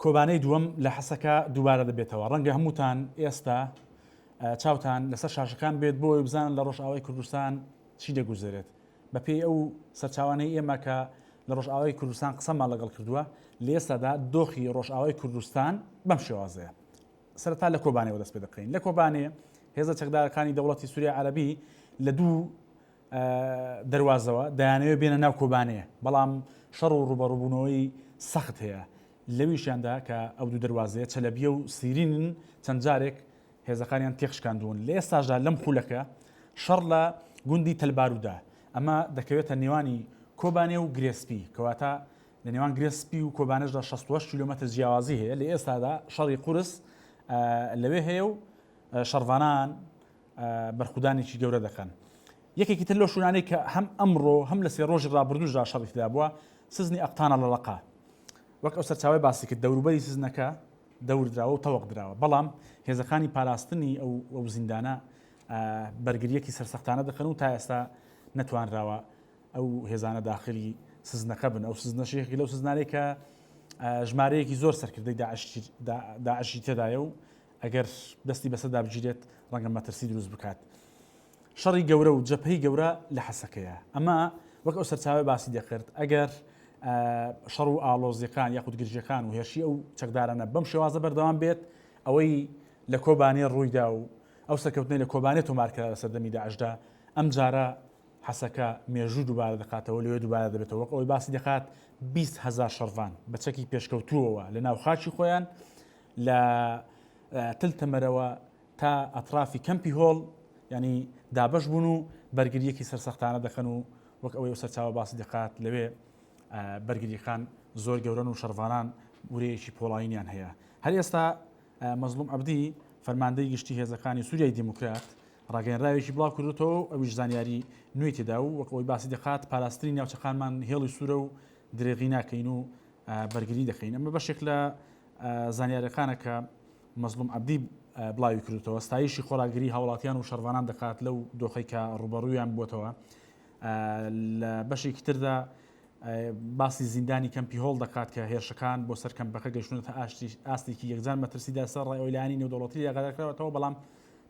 کۆبانەی دووەم لە حەسەکە دووبارە دەبێتەوە ڕەنگە هەمووتان ئێستا چاوتان لەسەر شاشەکان بێت بۆی بزانن لە ڕۆژئاوای کوردستان چی دەگوزارێت بە پێی ئەو سەرچاوانەی ئێمە کە لە ڕۆژئاوای کوردستان قسەمان لەگەڵ کردووە لە ئێستادا دۆخی ڕۆژئاوای کوردستان بەم شێوازەیە سەرەتا لە کۆبانەوە دەست پێ دەکەین لە کۆبانێ هێزە چەکدارەکانی دەوڵەتی سووریا عەرەبی لە دوو دەواازەوە دەیانەوێت بێنە ناو کۆبانەیە بەڵام شەڕ و ڕوبەڕووبوونەوەی سەخت هەیە لەویشیاندا کە ئەو دوو دەواازەیە چەلەبیە و سیرینن چەند جارێک هێزەکانیان تێخشکاندوون لە ئێستاژدا لەم خولەکە شەڕ لە گوندی تەلبارودا ئەمە دەکەوێتە نێوانی کۆبانێ و گرێسپی کەواتە لە نێوان گرێسپی و کۆبانەشدا 68 کیلومتر جیاوازی هەیە لە ئێستادا شەڕی قورس لەوێ هەیە و شەڕڤانان بەرخودانێکی گەورە دەکەن یەکێکی تر لەو شوونانەی کە هەم ئەمڕۆ هەم لە سێ ڕۆژی ڕابردووشدا شەڕی تێدا بووە سزنی ئەقتانە لە لەقا وەک ئەو سەرچاوی باسی کرد دەوروبەری سزنەکە دەوردراوە و تەوەق دراوە بەڵام هێزەکانی پاراستنی ئەو زیندانە بەرگریەکی سەرسەختانە دەکەن و تا ئێستا نەتوانراوە ئەو هێزانە داخلی سزنەکە بن ئەو سزنەشەیەکی لەو سزنانەی کە ژمارەیەکی زۆر سەرکردەی داعشی تێدایە و ئەگەر دەستی بەسەردا بگیرێت ڕەنگە مەترسی دروست بکات شەڕی گەورە و جەبهەی گەورە لە حەسەکەیە ئەمە وەک ئەو سەرچاوی باسی دەکرد ئەگەر شەڕ و ئاڵۆزیەکان یاخود گرژەکان و هێرشی ئەو چەکدارانە بەم شێوازە بەردەوام بێت ئەوەی لە کۆبانێ ڕوویدا و ئەو سەرکەوتنەی لە کۆبانێ تۆمارکرا لە سەردەمی داعشدا ئەم جارە حەسەکە مێژوو دووبارە دەکاتەوە لەوێ دووبارە دەبێتەوە وەک ئەوەی باسی دەکات 20,000 شەڕڤان بە چەکی پێشکەوتووەوە لە ناو خاچی خۆیان لە تلتەمەرەوە تا ئەطرافی کەمپی هۆڵ ینی دابەش بوون و بەرگریەکی سەرسەختانە دەکەن و وەک ئەوەی سەرچاوە باسی دەکات لەوێ بەرگریەکان زۆر گەورەن و شەڕڤانان ورەیەکی پۆڵاوینیان هەیە هەر ئێستا مەزلوم عەبدی فەرماندەی گشتی هێزەکانی سووریای دیموکرات ڕاگەیەنراوێکی بڵاو کردوتەوە ئەویش زانیاری نوێی تێدا و وەک ئەوەی باسی دەکات پاراستنی ناوچەکانمان هێڵی سوورە و درێغی ناکەین و بەرگری دەکەین ئەمە بەشێک لە زانیاریەکانە کە مەزلوم عەبدی بڵاوی کردوتەوە ستایشی خۆراگری هاوڵاتیان و شەڕڤانان دەکات لەو دۆخەی کە ڕوبەڕوویان بووتەوە لە بەشێکی تردا باسی زیندانی کەمپی هۆڵ دەکات کە هێرشەکان بۆ سەر کەمپەکە گەیشتونەتە ئاستێکی یەکجار مەترسیدا سەر ڕێئۆیلانی نێودەوڵەتی یاغادەکراوەتەوە بەڵام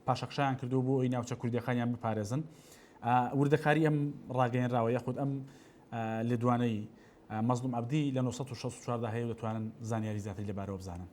پاشەخشایان کردو بۆ ئەوی ناوچە کوردیەکانیان بپارێزن وردەکاری ئەم ڕاگەیەنراوە یاخود ئەم لێدوانەی مەزلوم عەبدی لە 1964 دا هەیە و دەتوانن زانیاری زیاتری لەبارەوە بزانن